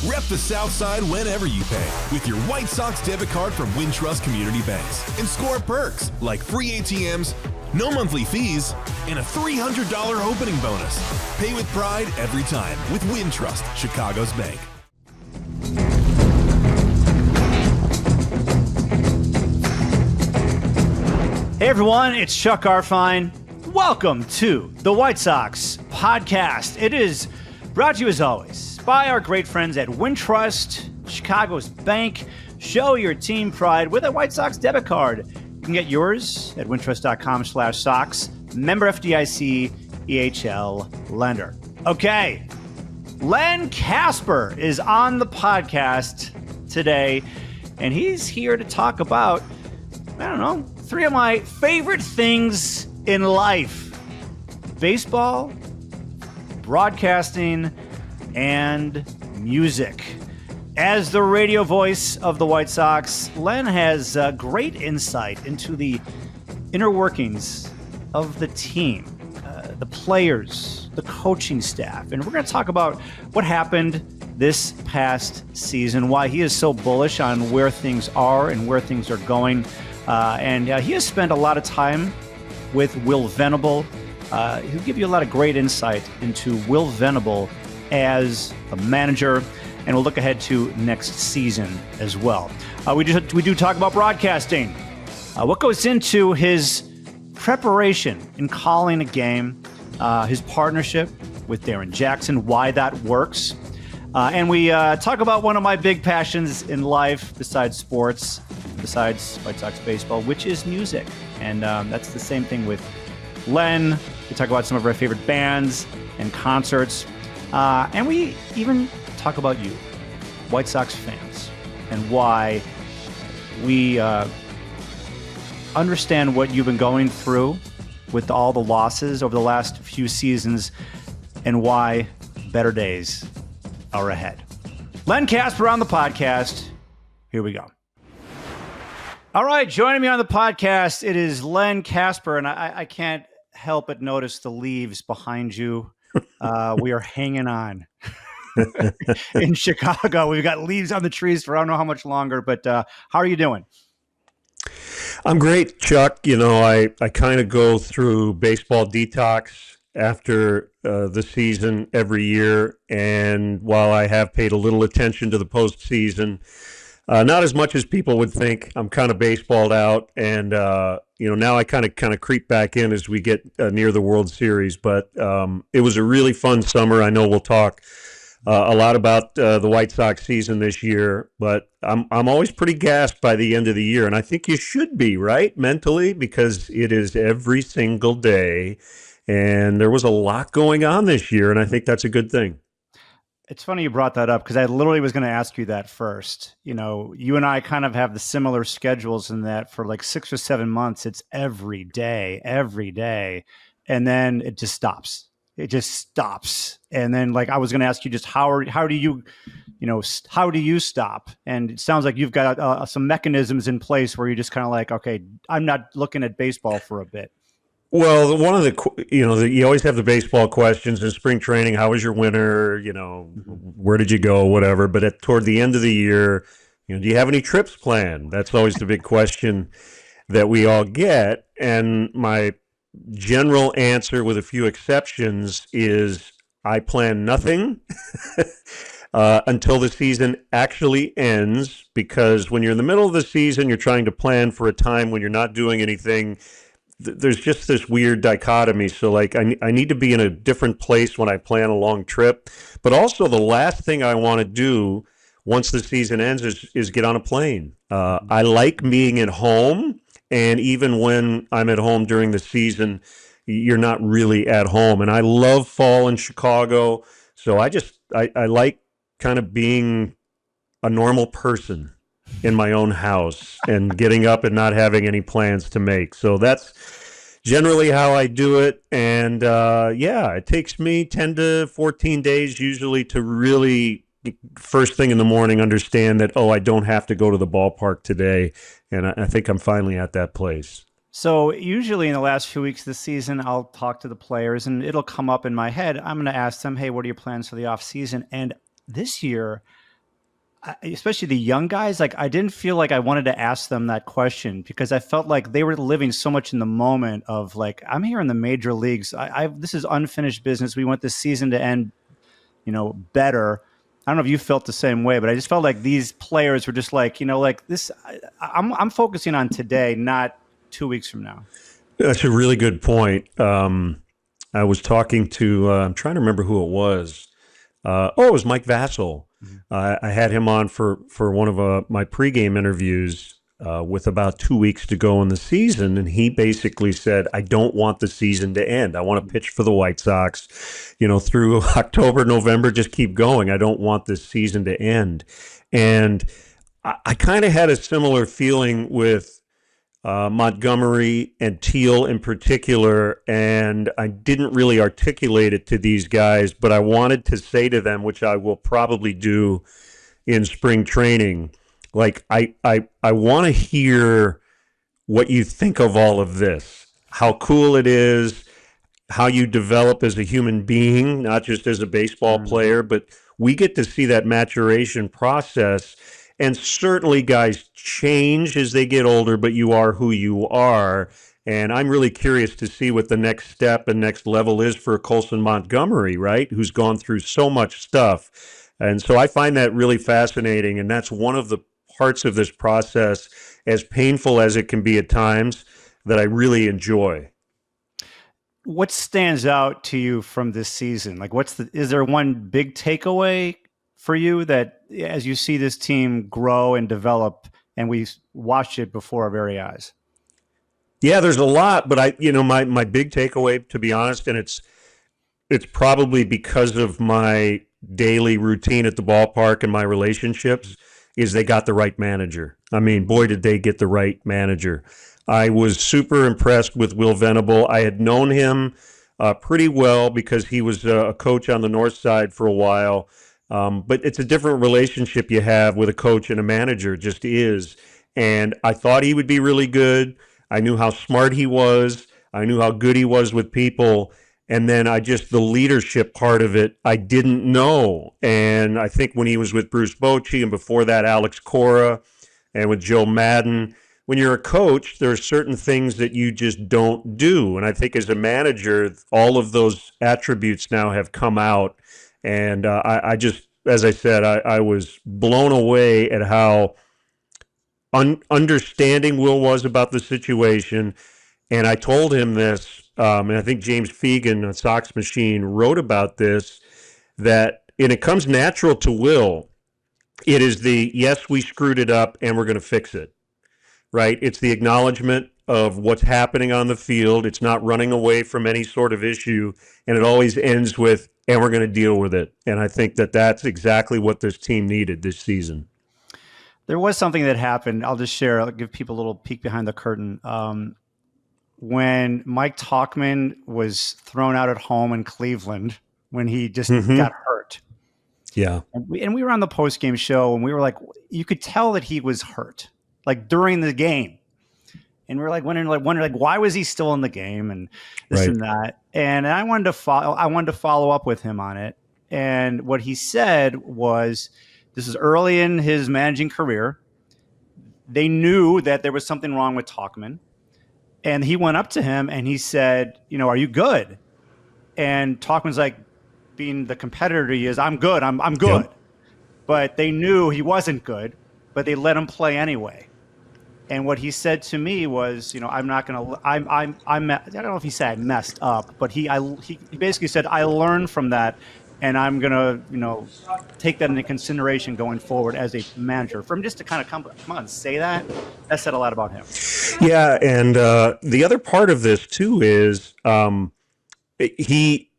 Rep the South Side whenever you pay with your White Sox debit card from Wintrust Community Banks and score perks like free ATMs, no monthly fees, and a $300 opening bonus. Pay with pride every time with Wintrust, Chicago's bank. Hey everyone, it's 𝗪𝗏. Welcome to the White Sox Podcast. It is brought to you as always by our great friends at Wintrust, Chicago's bank. Show your team pride with a White Sox debit card. You can get yours at wintrust.com/Sox. Member FDIC, EHL lender. Okay, Len Kasper is on the podcast today, and he's here to talk about, I don't know, three of my favorite things in life: baseball, broadcasting, and music. As the radio voice of the White Sox, Len has great insight into the inner workings of the team, the players, the coaching staff. And we're going to talk about what happened this past season, why he is so bullish on where things are and where things are going. And he has spent a lot of time with Will Venable. He'll give you a lot of great insight into Will Venable as a manager, and we'll look ahead to next season as well. We do talk about broadcasting, what goes into his preparation in calling a game, his partnership with Darren Jackson, why that works. And we talk about one of my big passions in life besides sports, besides White Sox baseball, which is music. And that's the same thing with Len. We talk about some of our favorite bands and concerts. And we even talk about you, White Sox fans, and why we understand what you've been going through with all the losses over the last few seasons and why better days are ahead. Len Kasper on the podcast. Here we go. All right, joining me on the podcast, it is Len Kasper, and I can't help but notice the leaves behind you. We are hanging on. In Chicago, we've got leaves on the trees for I don't know how much longer, but how are you doing? I'm great, Chuck. You know, I kind of go through baseball detox after the season every year, and while I have paid a little attention to the postseason, not as much as people would think, I'm kind of baseballed out, and now I kind of creep back in as we get near the World Series. But it was a really fun summer. I know we'll talk a lot about the White Sox season this year, but I'm always pretty gassed by the end of the year, and I think you should be, right, mentally, because it is every single day, and there was a lot going on this year, and I think that's a good thing. It's funny you brought that up because I literally was going to ask you that first. You know, you and I kind of have the similar schedules in that for like 6 or 7 months, it's every day. And then it just stops. And then like, I was going to ask you just how do you stop? And it sounds like you've got some mechanisms in place where you're just kind of like, okay, I'm not looking at baseball for a bit. Well, one of you always have the baseball questions in spring training. How was your winter? Where did you go? Whatever. But toward the end of the year, do you have any trips planned? That's always the big question that we all get. And my general answer, with a few exceptions, is I plan nothing until the season actually ends. Because when you're in the middle of the season, you're trying to plan for a time when you're not doing anything. There's just this weird dichotomy. So like I need to be in a different place when I plan a long trip. But also the last thing I want to do once the season ends is get on a plane. I like being at home. And even when I'm at home during the season, you're not really at home. And I love fall in Chicago. So I like kind of being a normal person in my own house and getting up and not having any plans to make. So that's generally how I do it. And it takes me 10 to 14 days usually to really first thing in the morning understand that, I don't have to go to the ballpark today. And I think I'm finally at that place. So usually in the last few weeks of the season, I'll talk to the players and it'll come up in my head. I'm going to ask them, hey, what are your plans for the off season? And this year, especially the young guys, like I didn't feel like I wanted to ask them that question because I felt like they were living so much in the moment of like, I'm here in the major leagues. This is unfinished business. We want this season to end, better. I don't know if you felt the same way, but I just felt like these players were just like, like this. I'm focusing on today, not 2 weeks from now. That's a really good point. I was talking to, I'm trying to remember who it was. It was Mike Vassell. I had him on for one of my pregame interviews with about 2 weeks to go in the season, and he basically said, I don't want the season to end. I want to pitch for the White Sox, through October, November, just keep going. I don't want this season to end. And I kind of had a similar feeling with Montgomery and Teal in particular, and I didn't really articulate it to these guys, but I wanted to say to them, which I will probably do in spring training, like I want to hear what you think of all of this, how cool it is, how you develop as a human being, not just as a baseball player, but we get to see that maturation process. And certainly guys change as they get older, but you are who you are. And I'm really curious to see what the next step and next level is for Colson Montgomery, right, who's gone through so much stuff. And so I find that really fascinating. And that's one of the parts of this process, as painful as it can be at times, that I really enjoy. What stands out to you from this season? Like, is there one big takeaway for you that as you see this team grow and develop, and we watched it before our very eyes? Yeah, there's a lot, but my big takeaway, to be honest, and it's probably because of my daily routine at the ballpark and my relationships, is they got the right manager. I mean, boy, did they get the right manager. I was super impressed with Will Venable. I had known him pretty well because he was a coach on the north side for a while. But it's a different relationship you have with a coach and a manager, it just is. And I thought he would be really good. I knew how smart he was. I knew how good he was with people. And then the leadership part of it, I didn't know. And I think when he was with Bruce Bochy and before that, Alex Cora, and with Joe Madden, when you're a coach, there are certain things that you just don't do. And I think as a manager, all of those attributes now have come out. And I just, as I said, I was blown away at how understanding Will was about the situation. And I told him this, and I think James Fegan on Sox Machine wrote about this, and it comes natural to Will. It is yes, we screwed it up and we're going to fix it, right? It's the acknowledgement of what's happening on the field. It's not running away from any sort of issue. And it always ends with, and we're going to deal with it. And I think that's exactly what this team needed this season. There was something that happened. I'll just share. I'll give people a little peek behind the curtain. When Mike Tauchman was thrown out at home in Cleveland, when he just got hurt. Yeah. And we were on the post-game show, and we were like, you could tell that he was hurt, like during the game. And we're like wondering, why was he still in the game and this and that? And I wanted to follow up with him on it. And what he said was, this is early in his managing career. They knew that there was something wrong with Tauchman. And he went up to him and he said, are you good? And Tauchman's like, being the competitor he is, I'm good. I'm good. Yep. But they knew he wasn't good, but they let him play anyway. And what he said to me was, I'm not going to, I don't know if he said I messed up, but he basically said, I learned from that, and I'm going to, take that into consideration going forward as a manager. For him just to kind of come on and say that said a lot about him. Yeah. And the other part of this too is he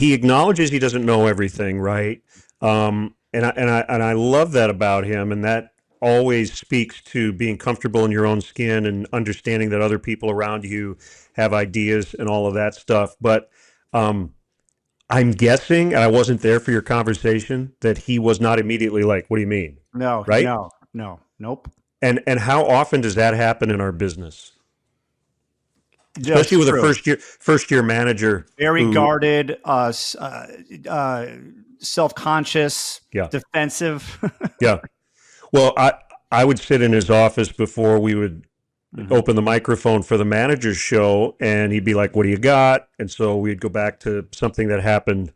acknowledges he doesn't know everything. Right. And I love that about him. And that always speaks to being comfortable in your own skin and understanding that other people around you have ideas and all of that stuff. But I'm guessing, and I wasn't there for your conversation, that he was not immediately like, what do you mean? No, right? No, nope. And how often does that happen in our business? Especially with a first year manager. Very guarded, self-conscious, defensive. Yeah. Well, I would sit in his office before we would open the microphone for the manager's show, and he'd be like, "What do you got?" And so we'd go back to something that happened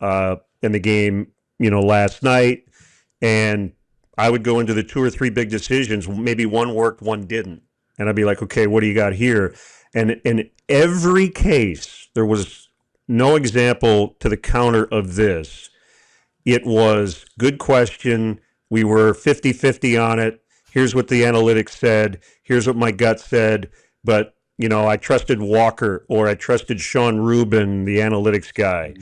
in the game, last night, and I would go into the 2 or 3 big decisions. Maybe one worked, one didn't, and I'd be like, "Okay, what do you got here?" And in every case, there was no example to the counter of this. It was good question. We were 50-50 on it. Here's what the analytics said. Here's what my gut said. But, I trusted Walker, or I trusted Sean Rubin, the analytics guy.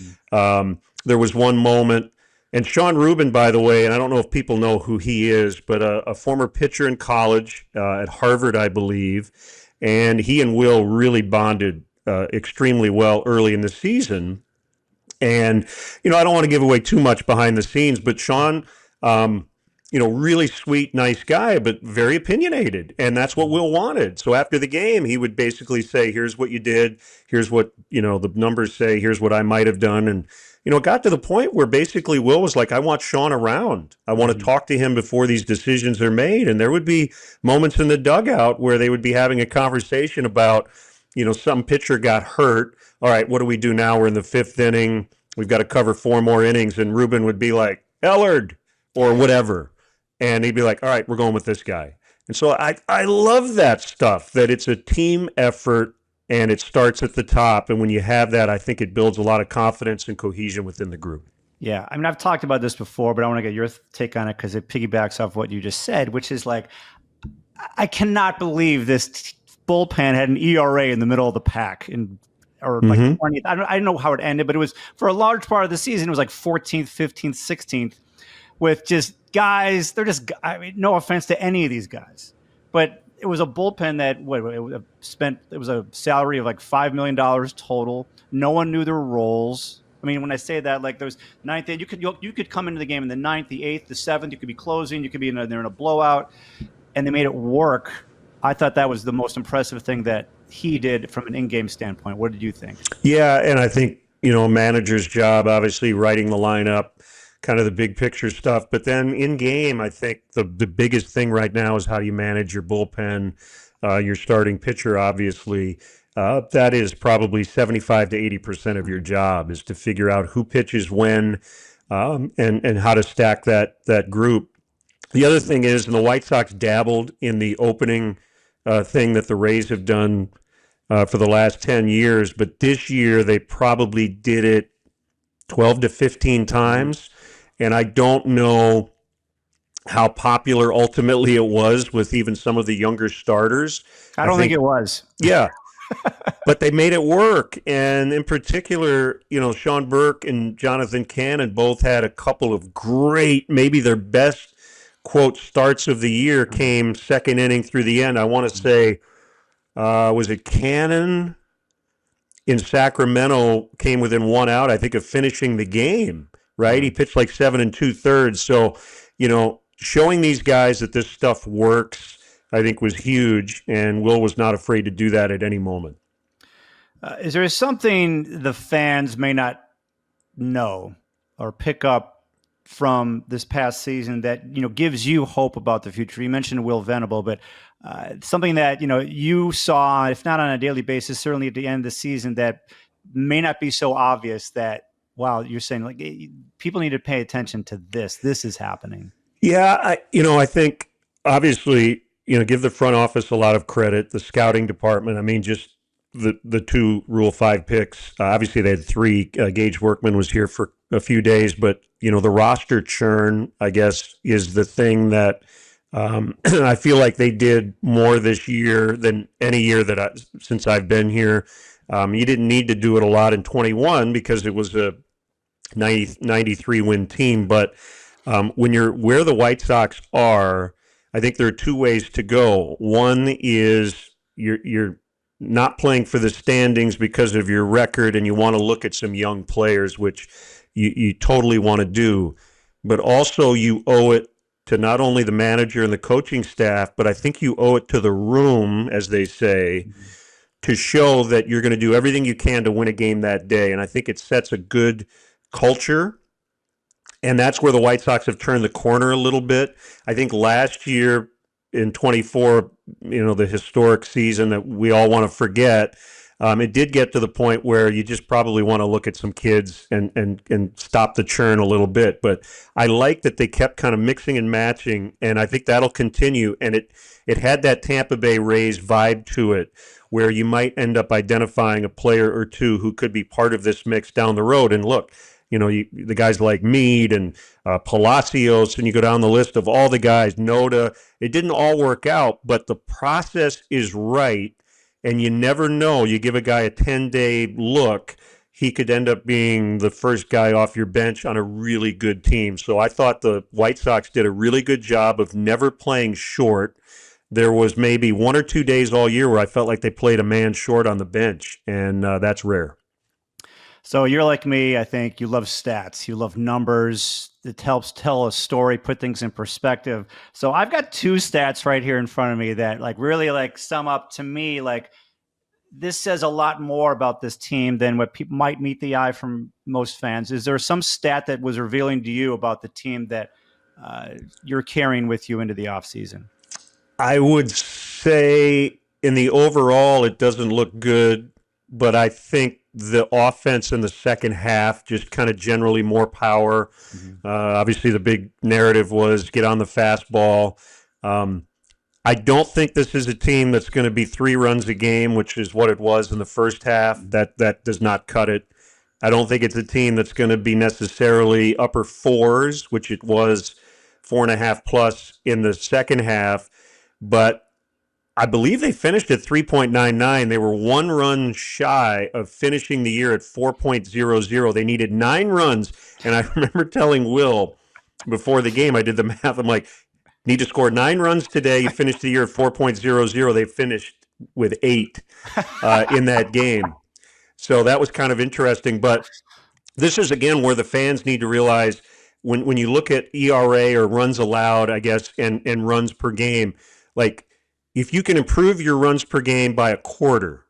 There was one moment, and Sean Rubin, by the way, and I don't know if people know who he is, but a former pitcher in college at Harvard, I believe. And he and Will really bonded extremely well early in the season. And, I don't want to give away too much behind the scenes, but Sean, really sweet, nice guy, but very opinionated. And that's what Will wanted. So after the game, he would basically say, here's what you did. Here's what, the numbers say. Here's what I might have done. And, it got to the point where basically Will was like, I want Sean around. I want to talk to him before these decisions are made. And there would be moments in the dugout where they would be having a conversation about, some pitcher got hurt. All right, what do we do now? We're in the 5th inning. We've got to cover 4 more innings. And Rubin would be like, Ellard, or whatever. And he'd be like, all right, we're going with this guy. And so I love that stuff, that it's a team effort and it starts at the top. And when you have that, I think it builds a lot of confidence and cohesion within the group. Yeah. I mean, I've talked about this before, but I want to get your take on it because it piggybacks off what you just said, which is like, I cannot believe this bullpen had an ERA in the middle of the pack or like 20th. I don't know how it ended, but it was for a large part of the season. It was like 14th, 15th, 16th with just guys. They're just, no offense to any of these guys, but it was a bullpen that it was a salary of like $5 million total. No one knew their roles. I mean, when I say that, like there's 9th, you could come into the game in the 9th, the 8th, the 7th. You could be closing. You could be in a blowout, and they made it work. I thought that was the most impressive thing that he did from an in-game standpoint. What did you think? Yeah, and I think a manager's job, obviously writing the lineup, kind of the big picture stuff. But then in game, I think the biggest thing right now is how do you manage your bullpen, your starting pitcher, obviously. That is probably 75 to 80% of your job, is to figure out who pitches when and how to stack that group. The other thing is, and the White Sox dabbled in the opening thing that the Rays have done for the last 10 years, but this year they probably did it 12 to 15 times. And I don't know how popular ultimately it was with even some of the younger starters. I don't think it was. Yeah. But they made it work. And in particular, Sean Burke and Jonathan Cannon both had a couple of great, maybe their best, quote, starts of the year came 2nd inning through the end. I want to say, was it Cannon in Sacramento came within 1 out, I think, of finishing the game. Right? He pitched like 7 2/3. So, showing these guys that this stuff works, I think was huge. And Will was not afraid to do that at any moment. Is there something the fans may not know or pick up from this past season that, gives you hope about the future? You mentioned Will Venable, but something that, you saw, if not on a daily basis, certainly at the end of the season, that may not be so obvious that, wow, you're saying like people need to pay attention to this. This is happening. Yeah, I think obviously, give the front office a lot of credit. The scouting department. I mean, just the 2 Rule 5 picks. Obviously, they had 3. Gage Workman was here for a few days, but the roster churn, I guess, is the thing that I feel like they did more this year than any year since I've been here. You didn't need to do it a lot in 21 because it was a 93 win team. But when you're where the White Sox are, I think there are 2 ways to go. One is you're not playing for the standings because of your record and you want to look at some young players, which you totally want to do. But also you owe it to not only the manager and the coaching staff, but I think you owe it to the room, as they say, to show that you're going to do everything you can to win a game that day. And I think it sets a good culture And that's where the White Sox have turned the corner a little bit. I think last year in 24, the historic season that we all want to forget, it did get to the point where you just probably want to look at some kids and stop the churn a little bit. But I like that they kept kind of mixing and matching, and I think that'll continue. And it had that Tampa Bay Rays vibe to it, where you might end up identifying a player or two who could be part of this mix down the road. And look, the guys like Mead and Palacios, and you go down the list of all the guys, Noda, it didn't all work out, but the process is right, and you never know. You give a guy a 10-day look, he could end up being the first guy off your bench on a really good team. So I thought the White Sox did a really good job of never playing short. There was maybe 1 or 2 days all year where I felt like they played a man short on the bench, and that's rare. So you're like me. I think you love stats. You love numbers. It helps tell a story, put things in perspective. So I've got 2 stats right here in front of me that really sum up to me. This says a lot more about this team than what people might meet the eye from most fans. Is there some stat that was revealing to you about the team that you're carrying with you into the offseason? I would say in the overall, it doesn't look good, but I think the offense in the second half, just kind of generally more power. Mm-hmm. Obviously, the big narrative was get on the fastball. I don't think this is a team that's going to be 3 runs a game, which is what it was in the first half. That does not cut it. I don't think it's a team that's going to be necessarily upper 4s, which it was 4.5 plus in the second half. But I believe they finished at 3.99. They were 1 run shy of finishing the year at 4.00. They needed 9 runs. And I remember telling Will before the game, I did the math. I'm like, need to score 9 runs today. You finish the year at 4.00. They finished with 8 in that game. So that was kind of interesting. But this is, again, where the fans need to realize when you look at ERA or runs allowed, I guess, and runs per game, if you can improve your runs per game by a quarter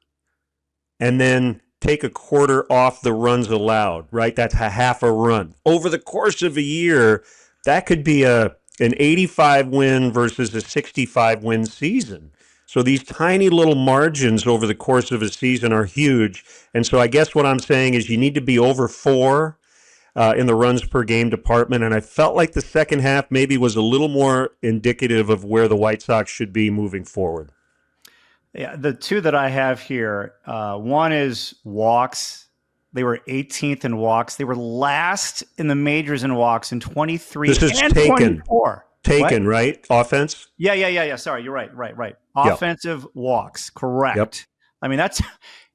and then take a quarter off the runs allowed, right? That's a half a run. Over the course of a year, that could be an 85 win versus a 65 win season. So these tiny little margins over the course of a season are huge. And so I guess what I'm saying is you need to be over 4 in the runs per game department. And I felt like the second half maybe was a little more indicative of where the White Sox should be moving forward. Yeah, the 2 that I have here, one is walks. They were 18th in walks. They were last in the majors in walks in 23 this is and taken. 24. Taken, what? Right? Offense? Yeah. Sorry, you're right. Offensive walks, correct. Yep. I mean, that's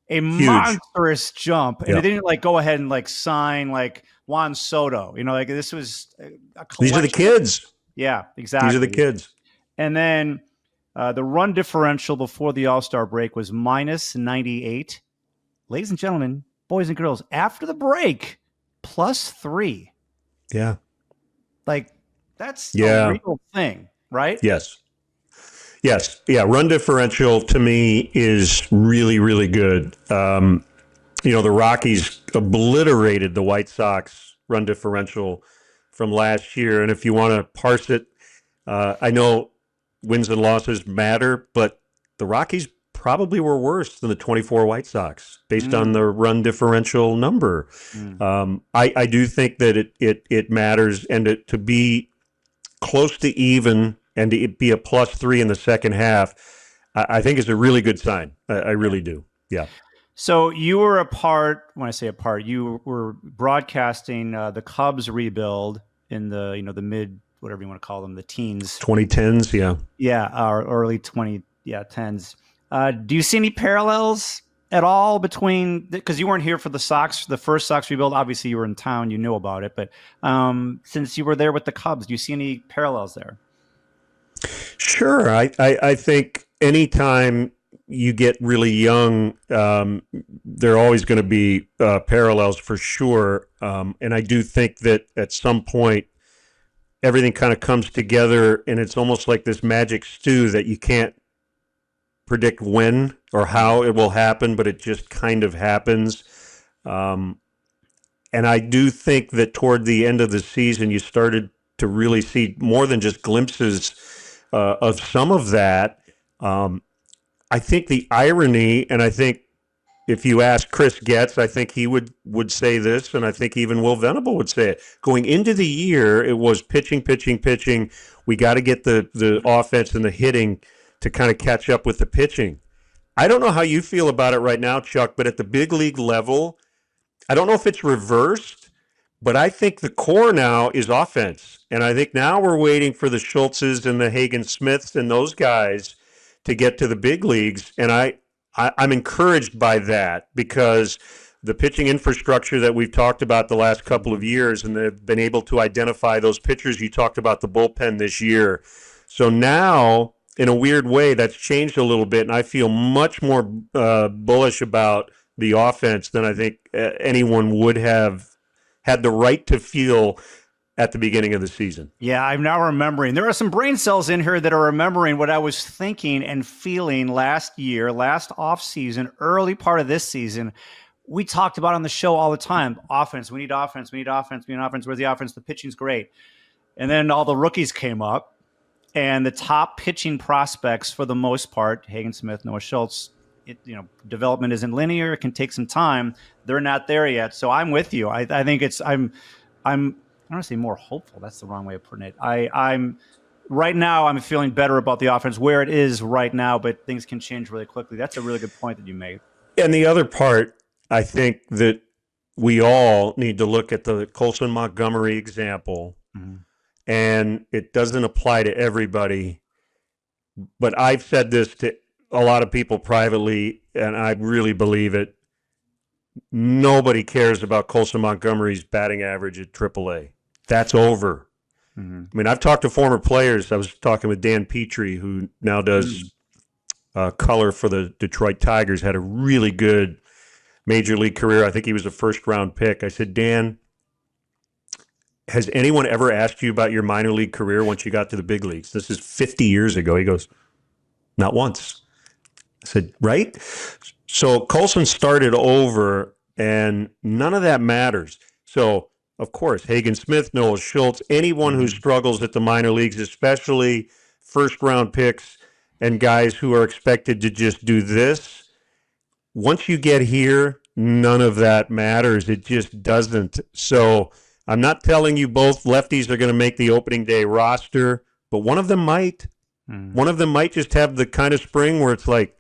a Huge. Monstrous jump. And Yep. they didn't go ahead and sign Juan Soto. This was a collection. These are the kids. Yeah, exactly. These are the kids. And then the run differential before the All-Star break was minus 98. Ladies and gentlemen, boys and girls, after the break, plus 3. Yeah. That's a real thing, right? Yes. Yeah. Run differential to me is really, really good. The Rockies obliterated the White Sox run differential from last year. And if you want to parse it, I know wins and losses matter, but the Rockies probably were worse than the 24 White Sox based on the run differential number. I do think that it matters, and to be close to even and to be a plus 3 in the second half, I think is a really good sign. I really do. Yeah. So you were a part, when I say a part, you were broadcasting the Cubs rebuild in the, the mid, whatever you want to call them, the teens. 2010s, yeah. Yeah, or early 10s. Do you see any parallels at all between, because you weren't here for the first Sox rebuild, obviously you were in town, you knew about it, but since you were there with the Cubs, do you see any parallels there? Sure. I think anytime you get really young, there are always going to be parallels for sure. And I do think that at some point, everything kind of comes together, and it's almost like this magic stew that you can't predict when or how it will happen, but it just kind of happens. And I do think that toward the end of the season, you started to really see more than just glimpses of some of that. I think the irony, and I think if you ask Chris Getz, I think he would say this, and I think even Will Venable would say it. Going into the year, it was pitching. We got to get the offense and the hitting to kind of catch up with the pitching. I don't know how you feel about it right now, Chuck, but at the big league level, I don't know if it's reversed, but I think the core now is offense. And I think now we're waiting for the Schultzes and the Hagen-Smiths and those guys to get to the big leagues. And I'm encouraged by that because the pitching infrastructure that we've talked about the last couple of years, and they've been able to identify those pitchers. You talked about the bullpen this year. So now, in a weird way, that's changed a little bit, and I feel much more bullish about the offense than I think anyone would have had the right to feel at the beginning of the season. Yeah, I'm now remembering. There are some brain cells in here that are remembering what I was thinking and feeling last year, last offseason, early part of this season. We talked about on the show all the time, offense, we need offense, where's the offense? The pitching's great. And then all the rookies came up, and the top pitching prospects for the most part, Hagen-Smith, Noah Schultz, development isn't linear. It can take some time. They're not there yet. So I'm with you. I think I'm I don't want to say more hopeful. That's the wrong way of putting it. I'm right now, I'm feeling better about the offense where it is right now, but things can change really quickly. That's a really good point that you made. And the other part, I think that we all need to look at the Colson Montgomery example, and it doesn't apply to everybody, but I've said this to a lot of people privately, and I really believe it. Nobody cares about Colson Montgomery's batting average at AAA. That's over. I mean, I've talked to former players. I was talking with Dan Petrie, who now does color for the Detroit Tigers, had a really good major league career. I think he was a first-round pick. I said, Dan, has anyone ever asked you about your minor league career once you got to the big leagues? This is 50 years ago. He goes, not once. I said, right? So Colson started over, and none of that matters. So, of course, Hagen-Smith, Noah Schultz, anyone who struggles at the minor leagues, especially first-round picks and guys who are expected to just do this, once you get here, none of that matters. It just doesn't. So I'm not telling you both lefties are going to make the opening day roster, but one of them might. One of them might just have the kind of spring where it's like,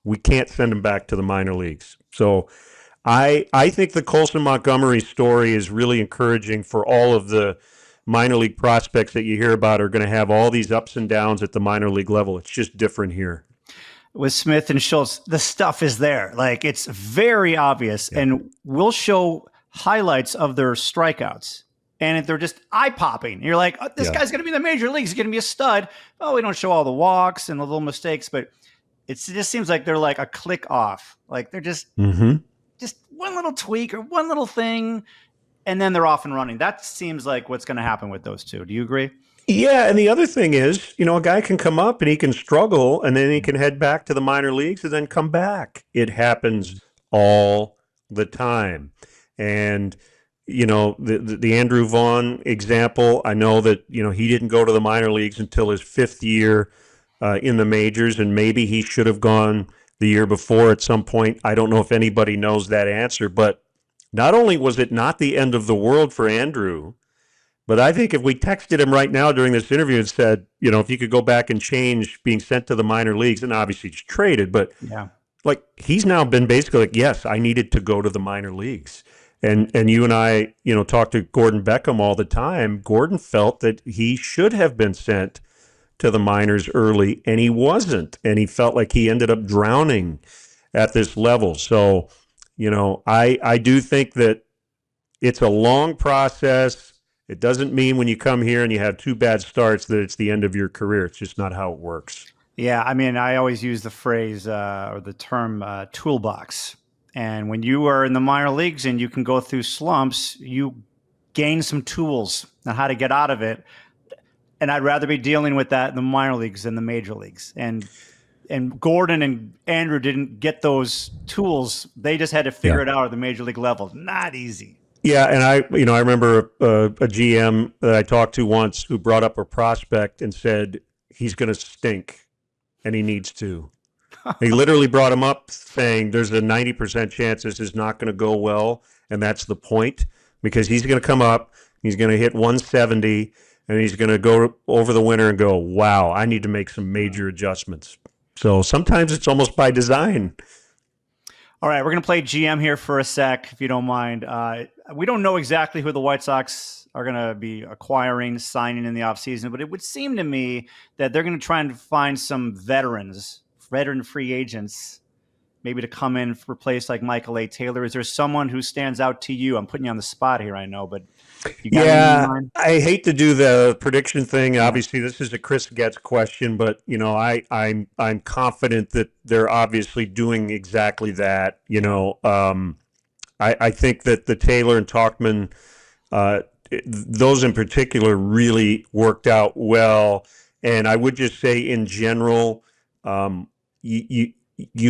we can't send him back to the minor leagues. So I think the Colson Montgomery story is really encouraging for all of the minor league prospects that you hear about are going to have all these ups and downs at the minor league level. It's just different here. With Smith and Schultz, the stuff is there. Like, it's very obvious, and we'll show highlights of their strikeouts. And they're just eye-popping. You're like, oh, this guy's going to be in the major leagues. He's going to be a stud. Oh, we don't show all the walks and the little mistakes, but it just seems like they're like a click off. Like, they're just one little tweak or one little thing, and then they're off and running. That seems like what's going to happen with those two. Do you agree? Yeah, and the other thing is, a guy can come up and he can struggle, and then he can head back to the minor leagues and then come back. It happens all the time. And the Andrew Vaughn example, I know that, he didn't go to the minor leagues until his fifth year in the majors, and maybe he should have gone the year before at some point. I don't know if anybody knows that answer, but not only was it not the end of the world for Andrew, but I think if we texted him right now during this interview and said, if you could go back and change being sent to the minor leagues, and obviously he's traded, but he's now been basically like, yes, I needed to go to the minor leagues. And you and I, talk to Gordon Beckham all the time. Gordon felt that he should have been sent to the minors early, and he wasn't. And he felt like he ended up drowning at this level. So, I do think that it's a long process. It doesn't mean when you come here and you have two bad starts that it's the end of your career. It's just not how it works. Yeah, I mean, I always use the phrase or the term toolbox. And when you are in the minor leagues and you can go through slumps, you gain some tools on how to get out of it. And I'd rather be dealing with that in the minor leagues than the major leagues. And Gordon and Andrew didn't get those tools. They just had to figure it out at the major league level. Not easy. Yeah, and I remember a GM that I talked to once who brought up a prospect and said he's going to stink, and he needs to. He literally brought him up saying there's a 90% chance this is not going to go well, and that's the point, because he's going to come up, he's going to hit 170, and he's going to go over the winter and go, wow, I need to make some major adjustments. So sometimes it's almost by design. All right, we're going to play GM here for a sec, if you don't mind. We don't know exactly who the White Sox are going to be acquiring, signing in the offseason, but it would seem to me that they're going to try and find some veteran free agents, maybe to come in for replace like Michael A. Taylor. Is there someone who stands out to you? I'm putting you on the spot here, I know, but you got anyone in mind? I hate to do the prediction thing. Obviously, this is a �criss gets question, but I'm confident that they're obviously doing exactly that. I think that the Taylor and Tauchman, those in particular, really worked out well. And I would just say, in general, you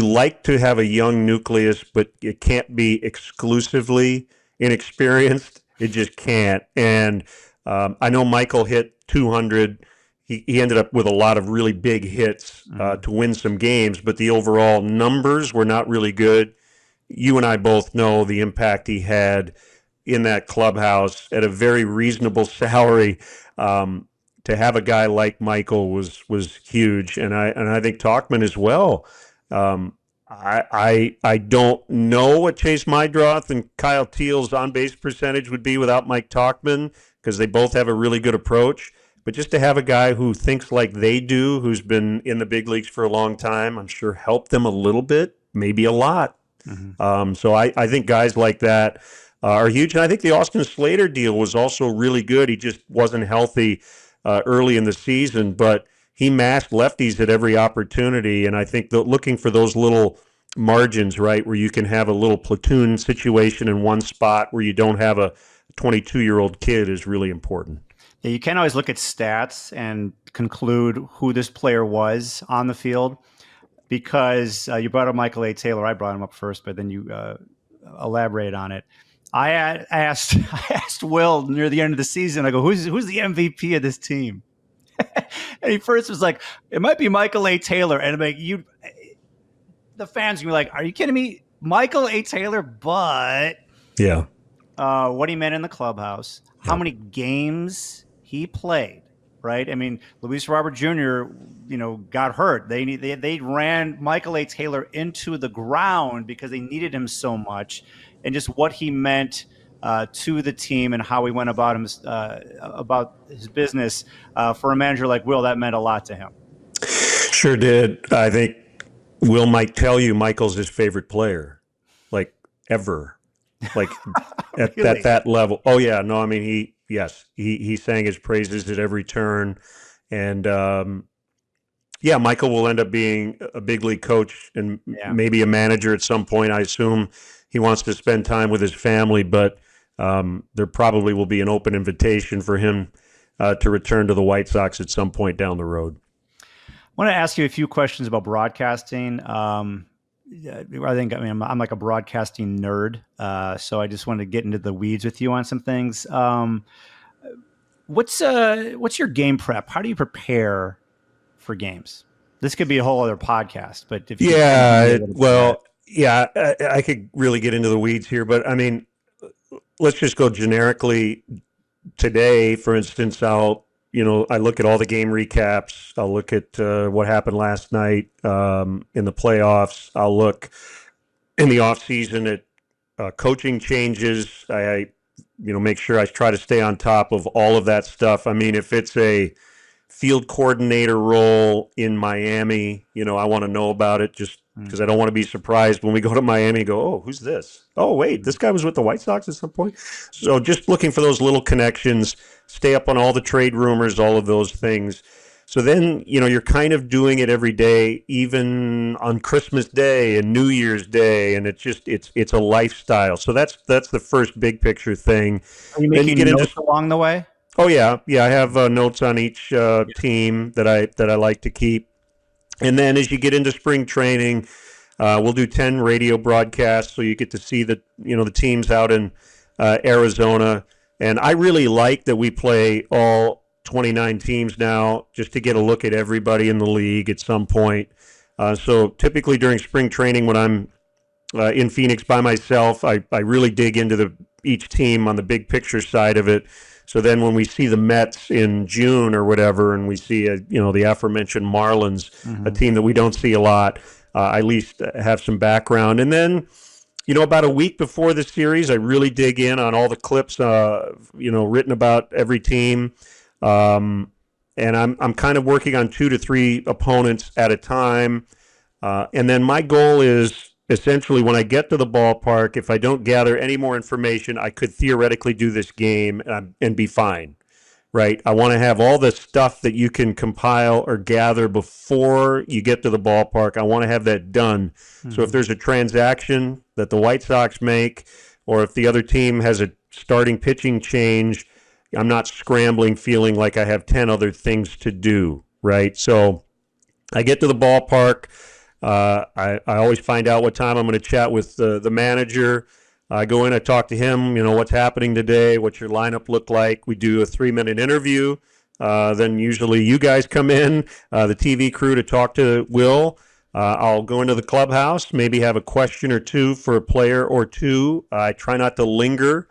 like to have a young nucleus, but it can't be exclusively inexperienced. It just can't. And I know Michael hit 200. He ended up with a lot of really big hits to win some games, but the overall numbers were not really good. You and I both know the impact he had in that clubhouse at a very reasonable salary. To have a guy like Michael was huge, and I think Tauchman as well. I don't know what 𝗵𝗵𝗃 and Kyle Teal's on-base percentage would be without Mike Tauchman, because they both have a really good approach. But just to have a guy who thinks like they do, who's been in the big leagues for a long time, I'm sure helped them a little bit, maybe a lot. So I think guys like that are huge. And I think the Austin Slater deal was also really good. He just wasn't healthy early in the season, but he masked lefties at every opportunity, and I think that looking for those little margins, right, where you can have a little platoon situation in one spot where you don't have a 22-year-old kid is really important. Yeah, you can't always look at stats and conclude who this player was on the field, because you brought up Michael A. Taylor. I brought him up first, but then you elaborate on it. I asked Will near the end of the season, I go, who's the MVP of this team? And he first was like, it might be Michael A. Taylor. And I'm like, the fans can be like, are you kidding me? Michael A. Taylor, but what he meant in the clubhouse, how many games he played, right? I mean, Luis Robert Jr., got hurt. They ran Michael A. Taylor into the ground because they needed him so much, and just what he meant to the team and how he went about his business. For a manager like Will, that meant a lot to him. Sure did. I think Will might tell you Michael's his favorite player, like ever, like at that level. Oh yeah, no, I mean he sang his praises at every turn, and Michael will end up being a big league coach and maybe a manager at some point. I assume he wants to spend time with his family, but there probably will be an open invitation for him to return to the White Sox at some point down the road. I want to ask you a few questions about broadcasting. I'm like a broadcasting nerd, so I just wanted to get into the weeds with you on some things. What's your game prep? How do you prepare for games? This could be a whole other podcast, but if I could really get into the weeds here, but I mean, let's just go generically. Today, for instance, I look at all the game recaps. I'll look at what happened last night in the playoffs. I'll look in the offseason at coaching changes. I make sure I try to stay on top of all of that stuff. I mean, if it's a field coordinator role in Miami, I want to know about it just because I don't want to be surprised when we go to Miami and go, oh, who's this? Oh, wait, this guy was with the White Sox at some point. So just looking for those little connections, stay up on all the trade rumors, all of those things. So then, you're kind of doing it every day, even on Christmas Day and New Year's Day, and it's a lifestyle. So that's the first big picture thing. Are you making notes along the way? Oh yeah. I have notes on each team that I like to keep. And then as you get into spring training, we'll do 10 radio broadcasts, so you get to see the teams out in Arizona. And I really like that we play all 29 teams now just to get a look at everybody in the league at some point. So typically during spring training when I'm in Phoenix by myself, I really dig into each team on the big picture side of it. So then when we see the Mets in June or whatever, and we see, the aforementioned Marlins, a team that we don't see a lot, I at least have some background. And then, about a week before the series, I really dig in on all the clips, written about every team. And I'm kind of working on 2 to 3 opponents at a time. And then my goal is essentially when I get to the ballpark, if I don't gather any more information, I could theoretically do this game and be fine, right? I want to have all the stuff that you can compile or gather before you get to the ballpark. I want to have that done. So if there's a transaction that the White Sox make, or if the other team has a starting pitching change, I'm not scrambling feeling like I have 10 other things to do, right? So I get to the ballpark. I always find out what time I'm going to chat with the manager. I go in, I talk to him, what's happening today, what's your lineup look like. We do a 3-minute interview. Then usually you guys come in, the TV crew, to talk to Will. I'll go into the clubhouse, maybe have a question or two for a player or two. I try not to linger.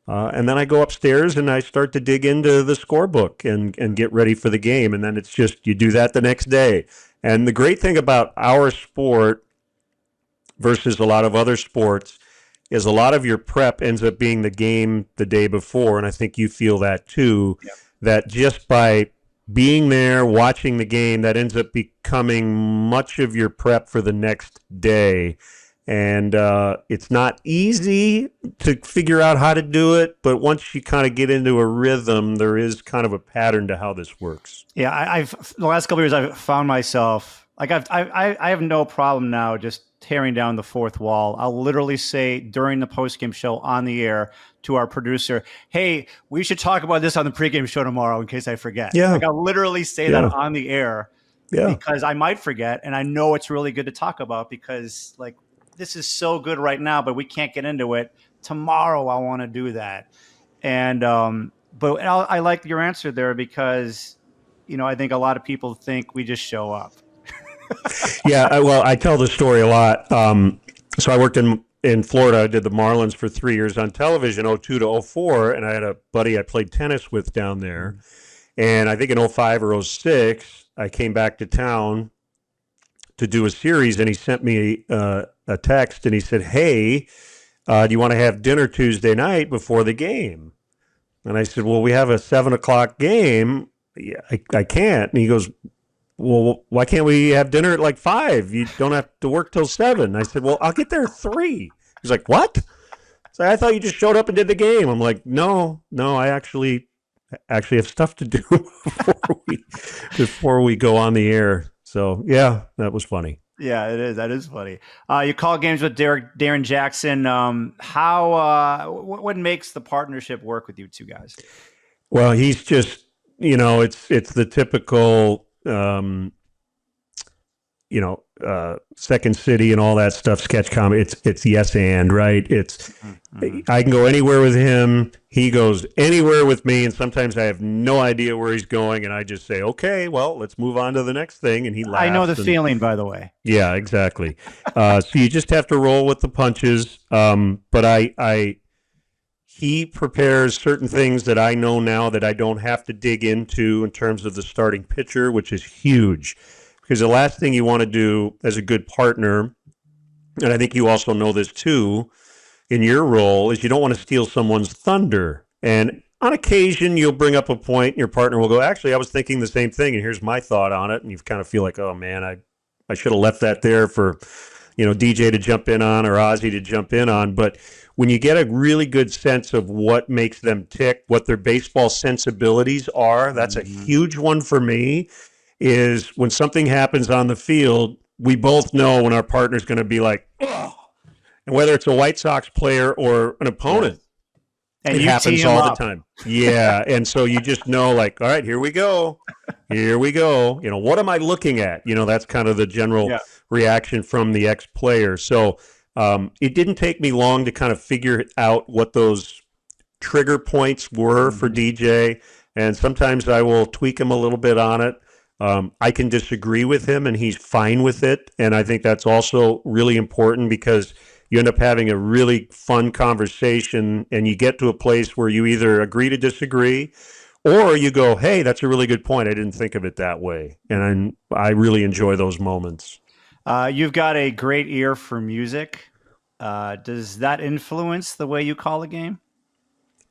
And then I go upstairs and I start to dig into the scorebook and get ready for the game. And then it's just, you do that the next day. And the great thing about our sport versus a lot of other sports is a lot of your prep ends up being the game the day before. And I think you feel that too, that just by being there, watching the game, that ends up becoming much of your prep for the next day. And it's not easy to figure out how to do it, but once you kind of get into a rhythm, there is kind of a pattern to how this works. Yeah, I've the last couple of years, I've found myself like I have no problem now just tearing down the fourth wall. I'll literally say during the postgame show on the air to our producer, "Hey, we should talk about this on the pregame show tomorrow," in case I forget. Yeah, like I'll literally say that on the air, because I might forget, and I know it's really good to talk about because like. This is so good right now, but we can't get into it. Tomorrow I want to do that. And but I like your answer there because, I think a lot of people think we just show up. I tell this story a lot. So I worked in Florida. I did the Marlins for 3 years on television, 02 to 04, and I had a buddy I played tennis with down there. And I think in 05 or 06, I came back to town to do a series, and he sent me a text, and he said, "Hey, do you want to have dinner Tuesday night before the game?" And I said, "Well, we have a 7:00 game. Yeah, I can't." And he goes, "Well, why can't we have dinner at like 5? You don't have to work till 7." I said, "Well, I'll get there at 3. He's like, "What?" So I thought you just showed up and did the game. I'm like, no, I actually have stuff to do before we go on the air. So, yeah, that was funny. Yeah, it is. That is funny. You call games with Darren Jackson. What makes the partnership work with you two guys? Well, he's just, it's the typical, Second City and all that stuff, sketch comedy. It's yes and, right? I can go anywhere with him. He goes anywhere with me, and sometimes I have no idea where he's going, and I just say, "Okay, well, let's move on to the next thing," and he laughs. I know the feeling, by the way. Yeah, exactly. So you just have to roll with the punches. But he prepares certain things that I know now that I don't have to dig into in terms of the starting pitcher, which is huge. Because the last thing you want to do as a good partner, and I think you also know this too, in your role, is you don't want to steal someone's thunder. And on occasion, you'll bring up a point, and your partner will go, "Actually, I was thinking the same thing, and here's my thought on it." And you kind of feel like, "Oh, man, I should have left that there for, DJ to jump in on or 𝗁cie to jump in on." But when you get a really good sense of what makes them tick, what their baseball sensibilities are, that's a huge one for me, is when something happens on the field, we both know when our partner's going to be like, "Oh," and whether it's a White Sox player or an opponent, and it happens all the time. Yeah, and so you just know, like, all right, here we go. What am I looking at? That's kind of the general reaction from the ex-player. So it didn't take me long to kind of figure out what those trigger points were for DJ, and sometimes I will tweak him a little bit on it. I can disagree with him, and he's fine with it, and I think that's also really important because you end up having a really fun conversation, and you get to a place where you either agree to disagree, or you go, hey, that's a really good point. I didn't think of it that way, and I really enjoy those moments. You've got a great ear for music. Does that influence the way you call a game?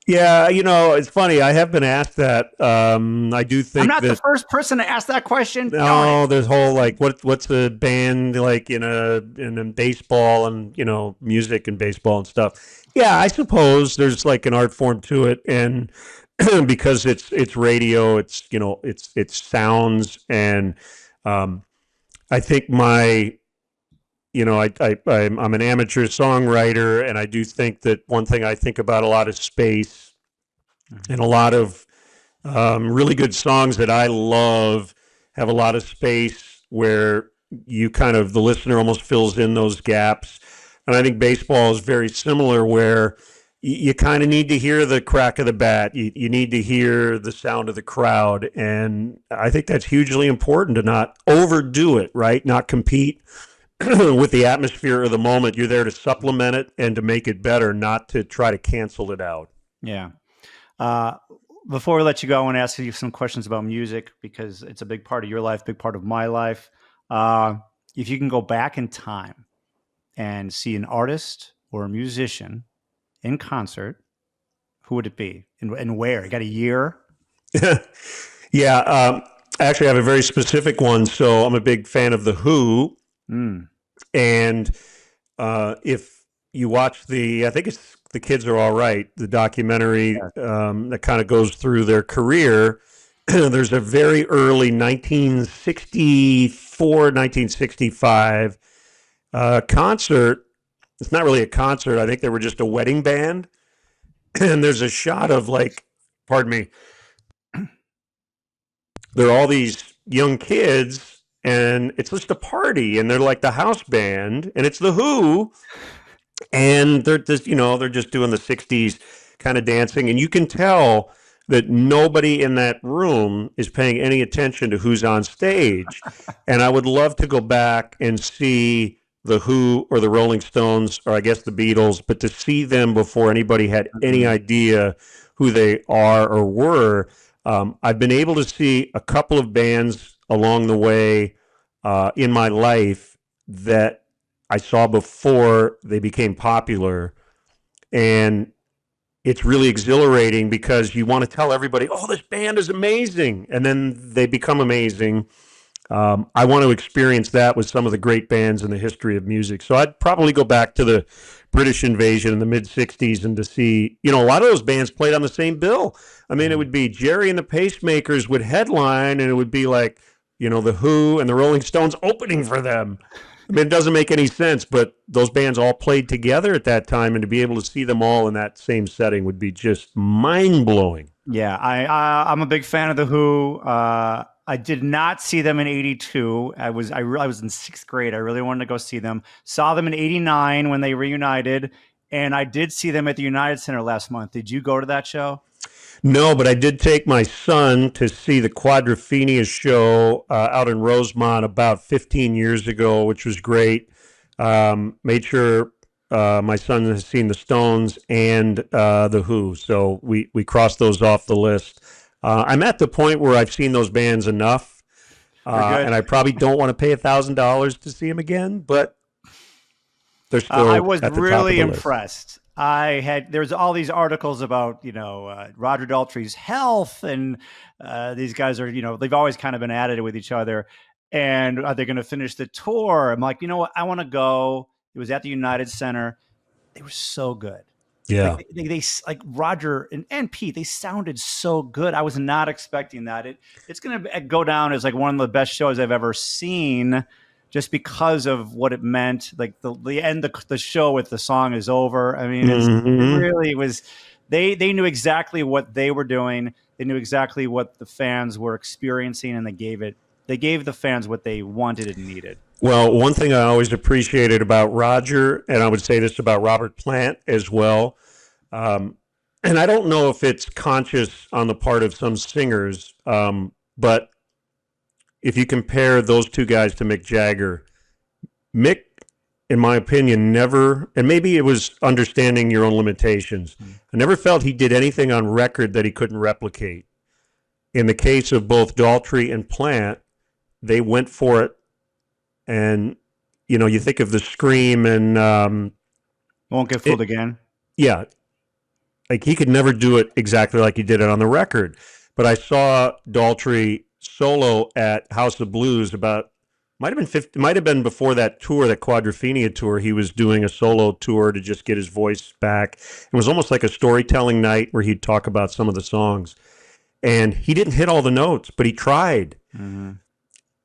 Yeah, it's funny. I have been asked that. I do think I'm not the first person to ask that question. No, there's whole like what's a band like in a baseball and music and baseball and stuff. Yeah, I suppose there's like an art form to it, and because it's radio, it's sounds, and I think I'm an amateur songwriter, and I do think that one thing I think about a lot is space, and a lot of really good songs that I love have a lot of space where the listener almost fills in those gaps. And I think baseball is very similar, where you kind of need to hear the crack of the bat. You need to hear the sound of the crowd. And I think that's hugely important to not overdo it, right? Not compete with the atmosphere of the moment. You're there to supplement it and to make it better, not to try to cancel it out. Yeah. Before we let you go, I want to ask you some questions about music because it's a big part of your life, big part of my life. If you can go back in time and see an artist or a musician in concert, who would it be and where? You got a year? Yeah. Actually, I have a very specific one. So I'm a big fan of The Who. And if you watch I think it's The Kids Are All Right, the documentary that kind of goes through their career, there's a very early 1964, 1965 concert. It's not really a concert. I think they were just a wedding band. And there's a shot of pardon me, there are all these young kids, and it's just a party, and they're like the house band, and it's The Who, and they're just, they're just doing the 60s kind of dancing, and you can tell that nobody in that room is paying any attention to who's on stage. And I would love to go back and see The Who or the Rolling Stones, or I guess the Beatles, but to see them before anybody had any idea who they are or were. I've been able to see a couple of bands along the way in my life that I saw before they became popular, and it's really exhilarating because you want to tell everybody, oh, this band is amazing, and then they become amazing. I want to experience that with some of the great bands in the history of music. So I'd probably go back to the British invasion in the mid-'60s and to see, a lot of those bands played on the same bill. I mean, it would be Jerry and the Pacemakers would headline, and it would be like, The Who and the Rolling Stones opening for them. I mean, it doesn't make any sense, but those bands all played together at that time, and to be able to see them all in that same setting would be just mind-blowing. Yeah, I'm a big fan of The Who. I did not see them in '82. I was in sixth grade. I really wanted to go see them. Saw them in �89 when they reunited, and I did see them at the United Center last month. Did you go to that show? No, but I did take my son to see the 𝗁𝗏𝗏 show out in Rosemont about 15 years ago, which was great. Made sure my son has seen the Stones and The Who, so we crossed those off the list. I'm at the point where I've seen those bands enough, and I probably don't want to pay $1,000 to see them again, but they're still I was at the really top of the impressed. There's all these articles about, Roger Daltrey's health, and these guys are, they've always kind of been at it with each other, and are they going to finish the tour? I'm like, you know what? I want to go. It was at the United Center. They were so good. Yeah. They like Roger and Pete, they sounded so good. I was not expecting that. It's going to go down as like one of the best shows I've ever seen, just because of what it meant. Like the end of the show with the song is over. I mean, it really was. They knew exactly what they were doing. They knew exactly what the fans were experiencing, and they gave the fans what they wanted and needed. Well, one thing I always appreciated about Roger, and I would say this about Robert Plant as well, and I don't know if it's conscious on the part of some singers, but if you compare those two guys to Mick Jagger, Mick, in my opinion, never, and maybe it was understanding your own limitations, I never felt he did anything on record that he couldn't replicate. In the case of both Daltrey and Plant, they went for it, and, you know, you think of the Scream and... Won't Get Fooled Again. Yeah. Like, he could never do it exactly like he did it on the record. But I saw Daltrey solo at House of Blues might have been before that tour, that 𝗏𝗏𝗀 tour. He was doing a solo tour to just get his voice back. It was almost like a storytelling night where he'd talk about some of the songs. And he didn't hit all the notes, but he tried. Mm-hmm.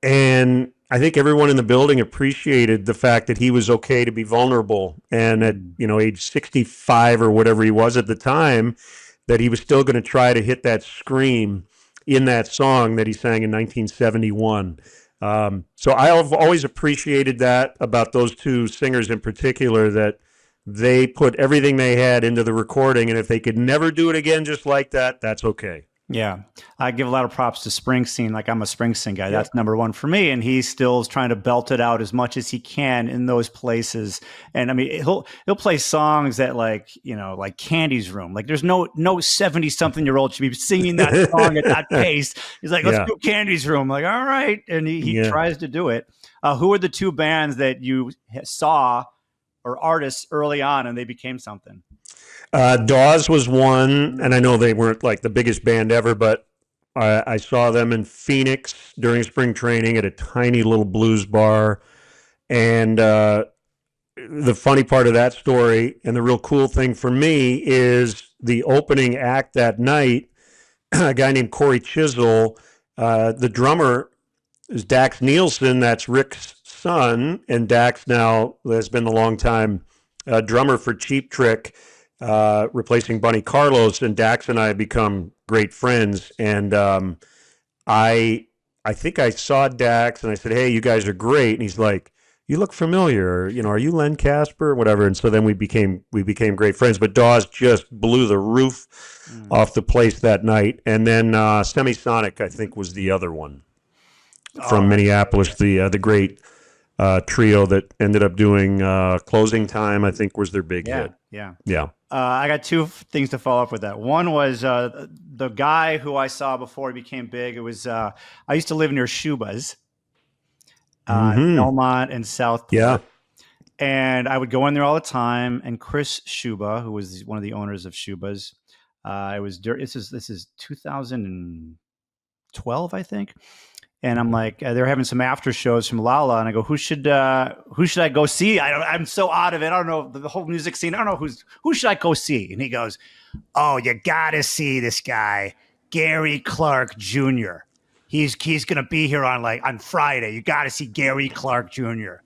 And I think everyone in the building appreciated the fact that he was okay to be vulnerable. And at, age 65 or whatever he was at the time, that he was still going to try to hit that scream in that song that he sang in 1971. So I've always appreciated that about those two singers in particular, that they put everything they had into the recording. And if they could never do it again just like that, that's okay. Yeah, I give a lot of props to Springsteen. Like, I'm a Springsteen guy. That's number one for me. And he still is trying to belt it out as much as he can in those places. And I mean, he'll play songs that like Candy's Room. Like, there's no 70-something-year-old should be singing that song at that pace. He's like, let's do Candy's Room. I'm like, all right. And he tries to do it. Who are the two bands that you saw or artists early on and they became something? Dawes was one, and I know they weren't like the biggest band ever, but I saw them in Phoenix during spring training at a tiny little blues bar. And the funny part of that story, and the real cool thing for me, is the opening act that night, a guy named 𝗵𝗏 𝗟𝗶𝘀𝗀, the drummer is Dax Nielsen, that's Rick's son, and Dax now has been a long time drummer for Cheap Trick, replacing Bunny Carlos, and Dax and I have become great friends. And I think I saw Dax and I said, "Hey, you guys are great." And he's like, "You look familiar. Are you Len Kasper?" Whatever. And so then we became great friends. But Dawes just blew the roof off the place that night. And then Semisonic, I think, was the other one from Minneapolis. The great trio that ended up doing Closing Time, I think, was their big hit. Yeah. I got two things to follow up with that. One was the guy who I saw before he became big. It was I used to live near 𝗏𝗶𝘀𝗃, Belmont and Southport. Yeah. And I would go in there all the time. And 𝗵𝗏 𝗟𝗶𝗃, who was one of the owners of 𝗏𝗶𝘀's, this is 2012, I think. And I'm like, they're having some after shows from Lala, and I go, who should I go see? I'm so out of it. I don't know the whole music scene. I don't know who should I go see? And he goes, "Oh, you gotta see this guy, Gary Clark Jr. He's gonna be here on Friday. You gotta see Gary Clark Jr."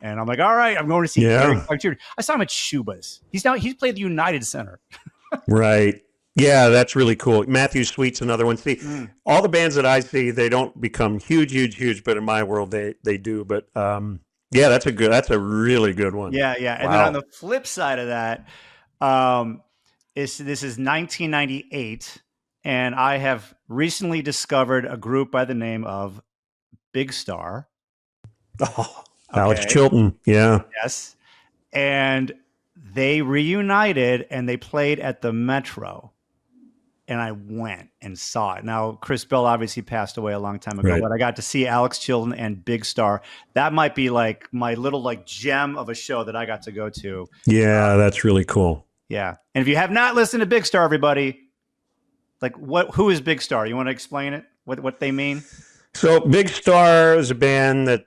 And I'm like, all right, I'm going to see Gary Clark Jr. I saw him at 𝗏𝗶𝘀𝗃. He's played the United Center. Right. Yeah, that's really cool. Matthew Sweet's another one. See, all the bands that I see, they don't become huge, but in my world, they do. But that's a really good one. Yeah. And then on the flip side of that, this is 1998, and I have recently discovered a group by the name of Big Star. Oh, Alex Chilton, yeah. Yes. And they reunited, and they played at the Metro. And I went and saw it. Now, Chris Bell obviously passed away a long time ago, but I got to see Alex Chilton and Big Star. That might be like my little gem of a show that I got to go to. Yeah, that's really cool. Yeah. And if you have not listened to Big Star, everybody, who is Big Star? You want to explain it? What they mean? So Big Star is a band that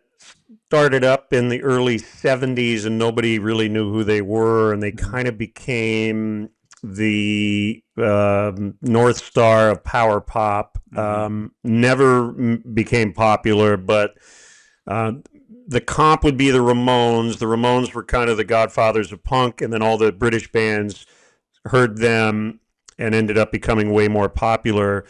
started up in the early 70s, and nobody really knew who they were, and they kind of became the North Star of power pop. Never became popular, but the comp would be the Ramones. The Ramones were kind of the godfathers of punk, and then all the British bands heard them and ended up becoming way more popular.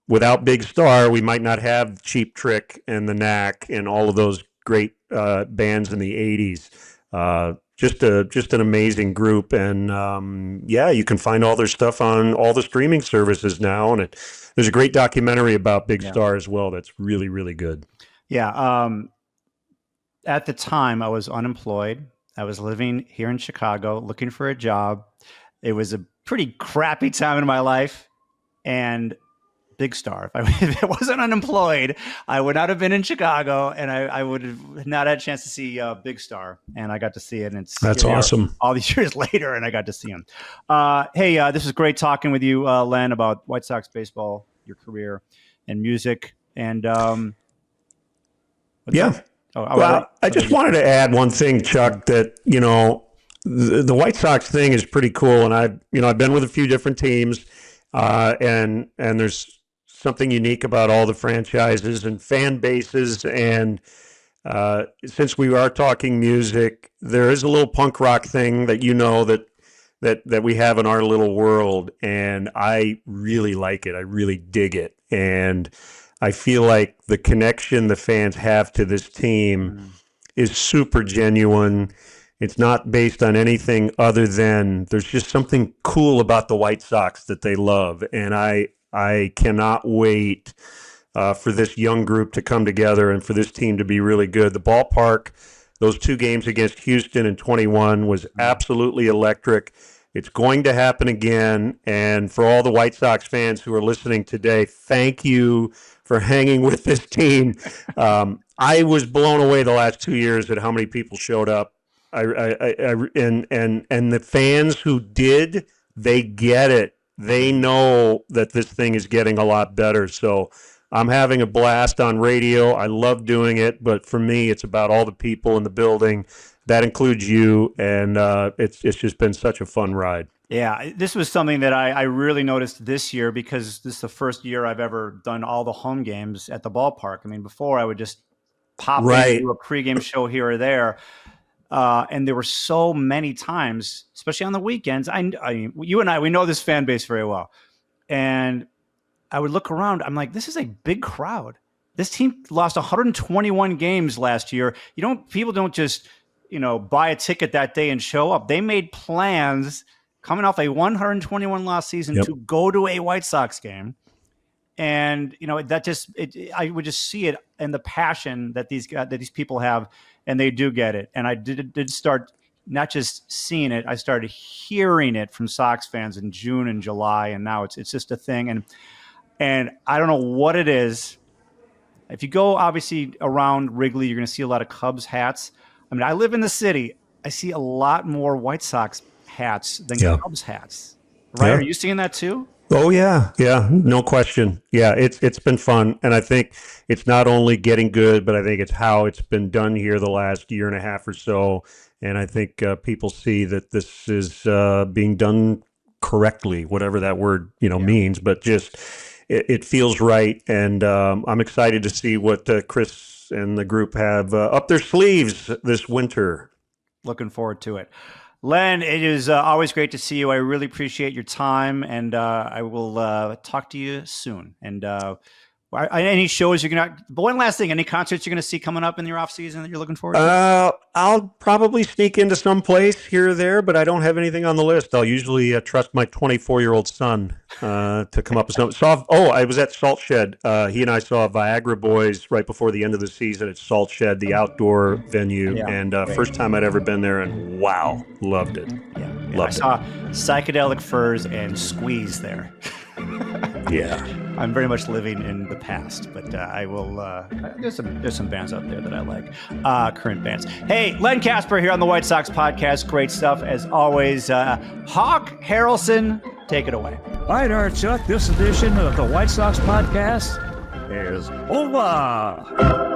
Without Big Star, we might not have Cheap Trick and the Knack and all of those great bands in the 80s. Just an amazing group. And you can find all their stuff on all the streaming services now. And there's a great documentary about Big Star as well that's really, really good. Yeah. At the time, I was unemployed. I was living here in Chicago, looking for a job. It was a pretty crappy time in my life. And Big Star, if I wasn't unemployed, I would not have been in Chicago, and I would have not had a chance to see Big Star. And I got to see it. And that's awesome. All these years later, and I got to see him. Hey, this is great talking with you, Len, about White Sox baseball, your career, and music. And I just wanted to add one thing, Chuck, that, the White Sox thing is pretty cool. And I've been with a few different teams, and there's something unique about all the franchises and fan bases. And since we are talking music, there is a little punk rock thing that that we have in our little world. And I really like it. I really dig it. And I feel like the connection the fans have to this team is super genuine. It's not based on anything other than there's just something cool about the White Sox that they love. And I cannot wait for this young group to come together and for this team to be really good. The ballpark, those 2 games against Houston in 21 was absolutely electric. It's going to happen again. And for all the White Sox fans who are listening today, thank you for hanging with this team. I was blown away the last 2 years at how many people showed up. And the fans who did, they get it. They know that this thing is getting a lot better. So I'm having a blast on radio. I love doing it, but for me, it's about all the people in the building. That includes you, and it's just been such a fun ride. Yeah, this was something that I really noticed this year because this is the first year I've ever done all the home games at the ballpark. I mean, before I would just pop into a pregame show here or there. And there were so many times, especially on the weekends. You and I, we know this fan base very well. And I would look around. I'm like, this is a big crowd. This team lost 121 games last year. People don't just, buy a ticket that day and show up. They made plans coming off a 121 loss season to go to a White Sox game. And, I would just see it and the passion that these people have. And they do get it. And I did start not just seeing it, I started hearing it from Sox fans in June and July. And now it's just a thing. And I don't know what it is. If you go, obviously, around Wrigley, you're going to see a lot of Cubs hats. I mean, I live in the city. I see a lot more White Sox hats than Cubs hats. Right? Yeah. Are you seeing that too? Oh, yeah. Yeah, no question. Yeah, it's been fun. And I think it's not only getting good, but I think it's how it's been done here the last year and a half or so. And I think people see that this is being done correctly, whatever that word means. But just it feels right. And I'm excited to see what Chris and the group have up their sleeves this winter. Looking forward to it. Len, it is always great to see you. I really appreciate your time, and I will talk to you soon. And any shows you're going to – but one last thing, any concerts you're going to see coming up in your off season that you're looking forward to? I'll probably sneak into some place here or there, but I don't have anything on the list. I'll usually trust my 24-year-old son to come up with something. I was at Salt Shed. He and I saw Viagra Boys right before the end of the season at Salt Shed, the outdoor venue, and first time I'd ever been there, and wow, loved it. I saw 𝗪𝗍𝗪 𝗍𝗂 and Squeeze there. Yeah, I'm very much living in the past, but I will. There's some bands out there that I like, current bands. Hey, Len Kasper here on the White Sox Podcast. Great stuff as always. Hawk Harrelson, take it away. All right, Chuck. This edition of the White Sox Podcast is over.